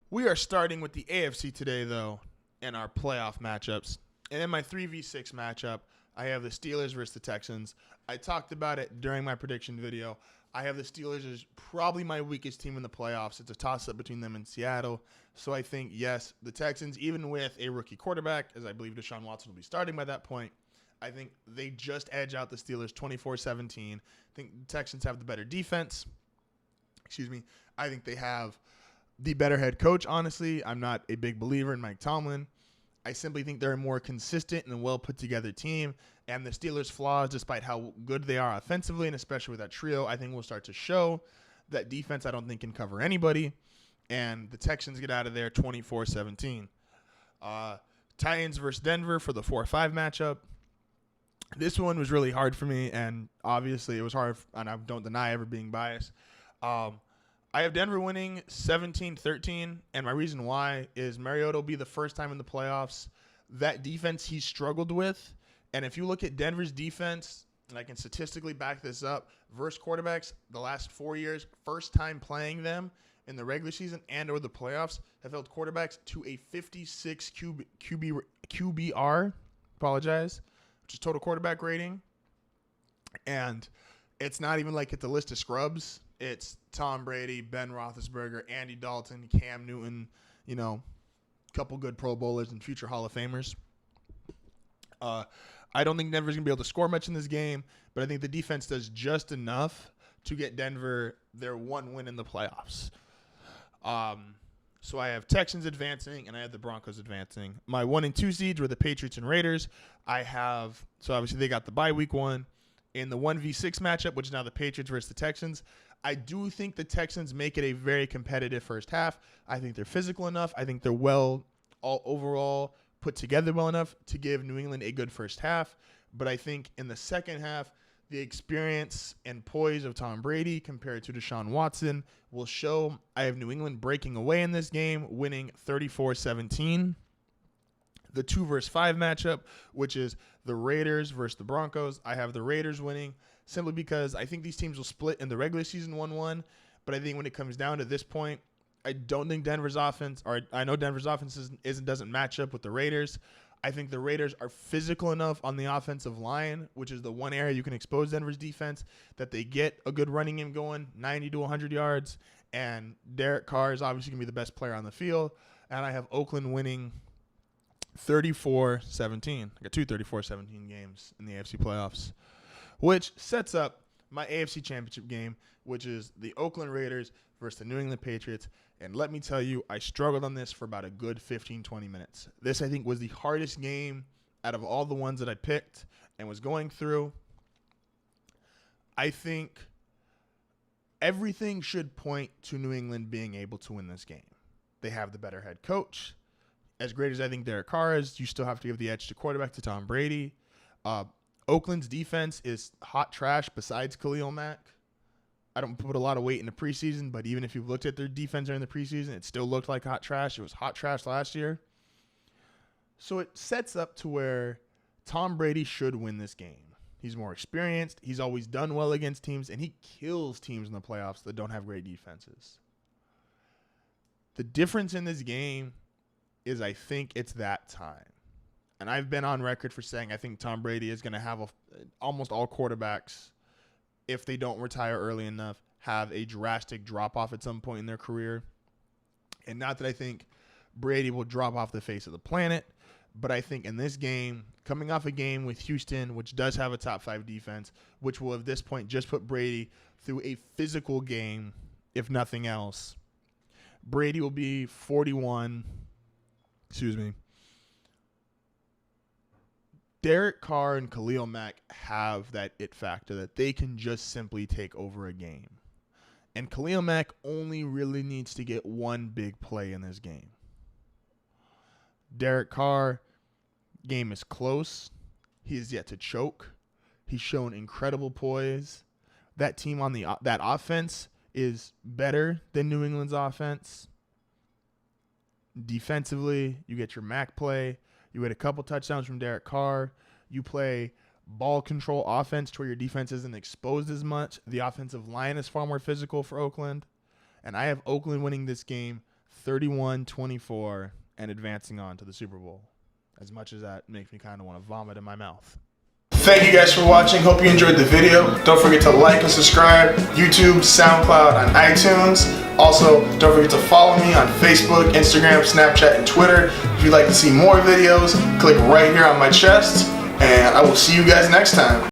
We are starting with the AFC today, though, in our playoff matchups. And in my 3v6 matchup, I have the Steelers versus the Texans. I talked about it during my prediction video. I have the Steelers as probably my weakest team in the playoffs. It's a toss-up between them and Seattle. So I think, yes, the Texans, even with a rookie quarterback, as I believe Deshaun Watson will be starting by that point, I think they just edge out the Steelers 24-17. I think the Texans have the better defense. I think they have the better head coach, honestly. I'm not a big believer in Mike Tomlin. I simply think they're a more consistent and well put together team. And the Steelers' flaws, despite how good they are offensively, and especially with that trio, I think will start to show. That defense, I don't think, can cover anybody. And the Texans get out of there 24-17. Titans versus Denver for the 4-5 matchup. This one was really hard for me, and obviously it was hard, and I don't deny ever being biased. I have Denver winning 17-13, and my reason why is Mariota will be the first time in the playoffs. That defense he struggled with, and if you look at Denver's defense, and I can statistically back this up, versus quarterbacks the last 4 years, first time playing them in the regular season and or the playoffs, have held quarterbacks to a 56 QBR, which is total quarterback rating. And it's not even like it's a list of scrubs. It's Tom Brady, Ben Roethlisberger, Andy Dalton, Cam Newton, a couple good Pro Bowlers and future Hall of Famers. I don't think Denver's going to be able to score much in this game, but I think the defense does just enough to get Denver their one win in the playoffs. So I have Texans advancing, and I have the Broncos advancing. My 1 and 2 seeds were the Patriots and Raiders. So obviously they got the bye week one. In the 1v6 matchup, which is now the Patriots versus the Texans, I do think the Texans make it a very competitive first half. I think they're physical enough. I think they're overall put together well enough to give New England a good first half. But I think in the second half, the experience and poise of Tom Brady compared to Deshaun Watson will show. I have New England breaking away in this game, winning 34-17. The 2 versus 5 matchup, which is the Raiders versus the Broncos. I have the Raiders winning simply because I think these teams will split in the regular season 1-1. But I think when it comes down to this point, I don't think Denver's offense, or I know Denver's offense doesn't match up with the Raiders. I think the Raiders are physical enough on the offensive line, which is the one area you can expose Denver's defense, that they get a good running game going, 90 to 100 yards. And Derek Carr is obviously going to be the best player on the field. And I have Oakland winning 34-17. I got 2 34-17 games in the AFC playoffs, which sets up my AFC championship game, which is the Oakland Raiders versus the New England Patriots. And let me tell you, I struggled on this for about a good 15-20 minutes. This, I think, was the hardest game out of all the ones that I picked and was going through. I think everything should point to New England being able to win this game. They have the better head coach. As great as I think Derek Carr is, you still have to give the edge to quarterback to Tom Brady. Oakland's defense is hot trash besides Khalil Mack. I don't put a lot of weight in the preseason, but even if you've looked at their defense during the preseason, it still looked like hot trash. It was hot trash last year. So it sets up to where Tom Brady should win this game. He's more experienced. He's always done well against teams, and he kills teams in the playoffs that don't have great defenses. The difference in this game is I think it's that time. And I've been on record for saying I think Tom Brady is going to have almost all quarterbacks, if they don't retire early enough, have a drastic drop-off at some point in their career. And not that I think Brady will drop off the face of the planet, but I think in this game, coming off a game with Houston, which does have a top 5 defense, which will at this point just put Brady through a physical game, if nothing else, Brady will be 41. Derek Carr and Khalil Mack have that it factor that they can just simply take over a game. And Khalil Mack only really needs to get one big play in this game. Derek Carr, game is close. He is yet to choke. He's shown incredible poise. That team on that offense is better than New England's offense. Defensively, you get your Mack play. You get a couple touchdowns from Derek Carr. You play ball control offense to where your defense isn't exposed as much. The offensive line is far more physical for Oakland. And I have Oakland winning this game 31-24 and advancing on to the Super Bowl. As much as that makes me kind of want to vomit in my mouth. Thank you guys for watching. Hope you enjoyed the video. Don't forget to like and subscribe. YouTube, SoundCloud, and iTunes. Also, don't forget to follow me on Facebook, Instagram, Snapchat, and Twitter. If you'd like to see more videos, click right here on my chest. And I will see you guys next time.